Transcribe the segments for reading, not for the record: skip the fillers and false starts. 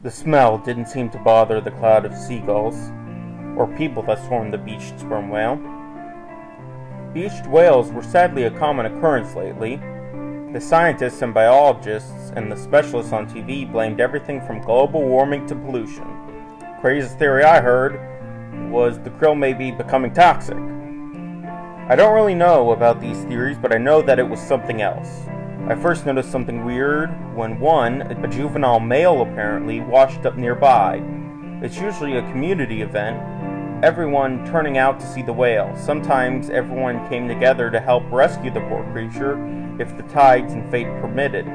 The smell didn't seem to bother the cloud of seagulls, or people that swarmed the beached sperm whale. Beached whales were sadly a common occurrence lately. The scientists and biologists and the specialists on TV blamed everything from global warming to pollution. Craziest theory I heard was the krill may be becoming toxic. I don't really know about these theories, but I know that it was something else. I first noticed something weird when a juvenile male apparently washed up nearby. It's usually a community event, everyone turning out to see the whale. Sometimes everyone came together to help rescue the poor creature if the tides and fate permitted.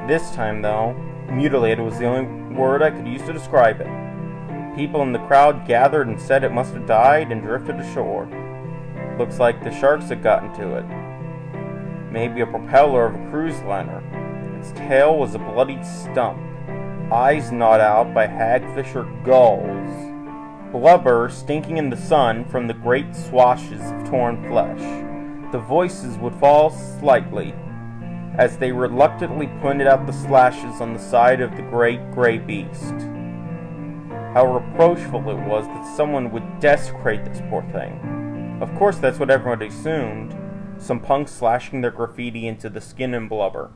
This time, though, mutilated was the only word I could use to describe it. People in the crowd gathered and said it must have died and drifted ashore. Looks like the sharks had gotten to it. Maybe a propeller of a cruise liner. Its tail was a bloodied stump, eyes gnawed out by hagfish or gulls, blubber stinking in the sun from the great swashes of torn flesh. The voices would fall slightly as they reluctantly pointed out the slashes on the side of the great gray beast. How reproachful it was that someone would desecrate this poor thing. Of course, that's what everyone assumed. Some punks slashing their graffiti into the skin and blubber.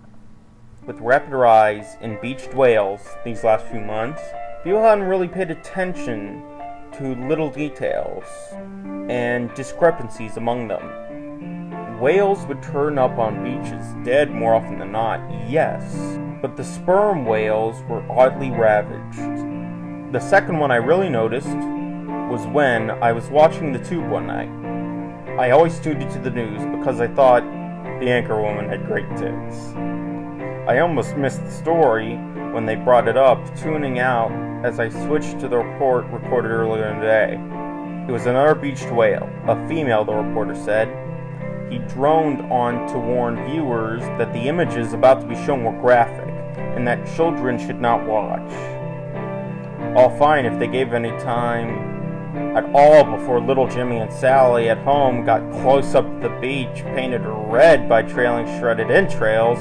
With rapid rise in beached whales these last few months, people hadn't really paid attention to little details and discrepancies among them. Whales would turn up on beaches dead more often than not, yes, but the sperm whales were oddly ravaged. The second one I really noticed was when I was watching the tube one night. I always tuned into the news because I thought the anchor woman had great tits. I almost missed the story when they brought it up, tuning out as I switched to the report recorded earlier in the day. It was another beached whale, a female, the reporter said. He droned on to warn viewers that the images about to be shown were graphic and that children should not watch. All fine if they gave any time at all before little Jimmy and Sally at home got close up to the beach, painted red by trailing shredded entrails.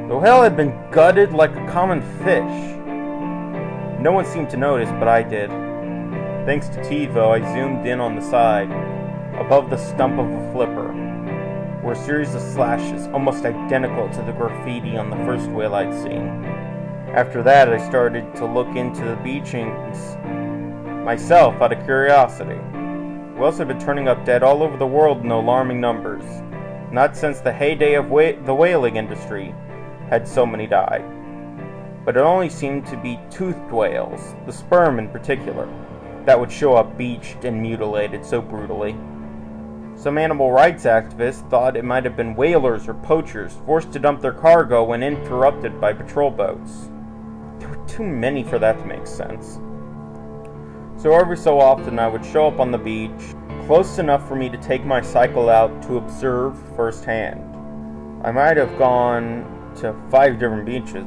The whale had been gutted like a common fish. No one seemed to notice, but I did. Thanks to TiVo, I zoomed in on the side, above the stump of a flipper, were a series of slashes almost identical to the graffiti on the first whale I'd seen. After that, I started to look into the beachings myself out of curiosity. Whales have been turning up dead all over the world in alarming numbers. Not since the heyday of the whaling industry had so many died. But it only seemed to be toothed whales, the sperm in particular, that would show up beached and mutilated so brutally. Some animal rights activists thought it might have been whalers or poachers forced to dump their cargo when interrupted by patrol boats. There were too many for that to make sense. So every so often I would show up on the beach, close enough for me to take my cycle out to observe firsthand. I might have gone to 5 different beaches,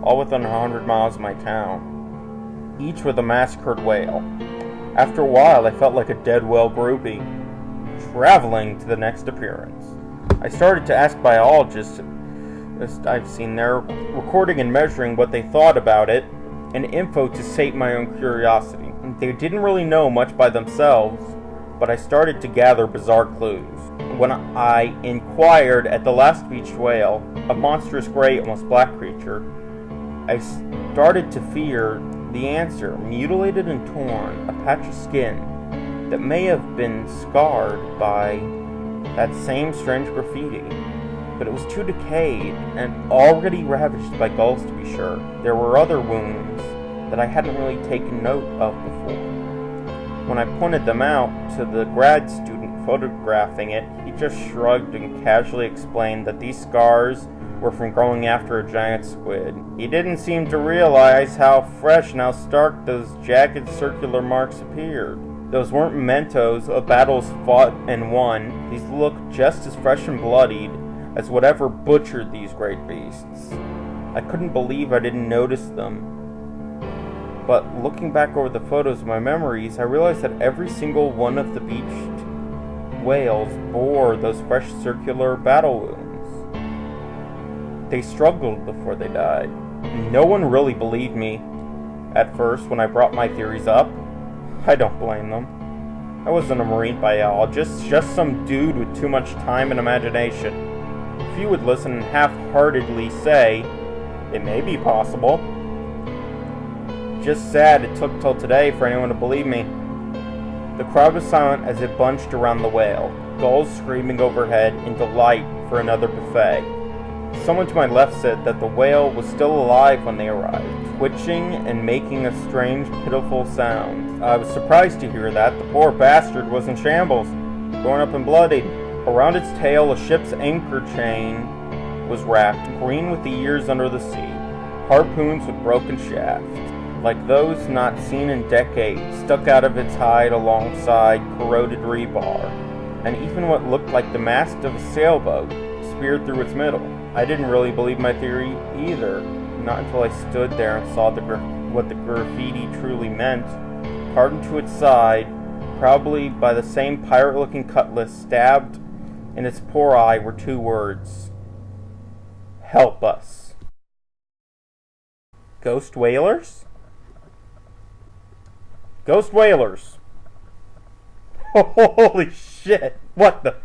all within 100 miles of my town, each with a massacred whale. After a while I felt like a dead whale groupie, traveling to the next appearance. I started to ask biologists I've seen there, recording and measuring what they thought about it, and info to sate my own curiosity. They didn't really know much by themselves, but I started to gather bizarre clues. When I inquired at the last beached whale, a monstrous gray, almost black creature, I started to fear the answer: mutilated and torn, a patch of skin that may have been scarred by that same strange graffiti. But it was too decayed and already ravaged by gulls, to be sure. There were other wounds that I hadn't really taken note of before. When I pointed them out to the grad student photographing it, he just shrugged and casually explained that these scars were from going after a giant squid. He didn't seem to realize how fresh and how stark those jagged circular marks appeared. Those weren't mementos of battles fought and won. These looked just as fresh and bloodied as whatever butchered these great beasts. I couldn't believe I didn't notice them. But looking back over the photos of my memories, I realized that every single one of the beached whales bore those fresh circular battle wounds. They struggled before they died. No one really believed me. at first when I brought my theories up. I don't blame them. I wasn't a marine biologist, just some dude with too much time and imagination. If you would listen and half-heartedly say, it may be possible. Just sad it took till today for anyone to believe me. The crowd was silent as it bunched around the whale, gulls screaming overhead in delight for another buffet. Someone to my left said that the whale was still alive when they arrived, twitching and making a strange, pitiful sound. I was surprised to hear that. The poor bastard was in shambles, torn up and bloodied. Around its tail, a ship's anchor chain was wrapped, green with the years under the sea, harpoons with broken shafts, like those not seen in decades, stuck out of its hide alongside corroded rebar, and even what looked like the mast of a sailboat speared through its middle. I didn't really believe my theory either, not until I stood there and saw what the graffiti truly meant. Carved to its side, probably by the same pirate-looking cutlass, stabbed in its poor eye, were two words: help us. Ghost whalers? Ghost whalers! Holy shit! What the...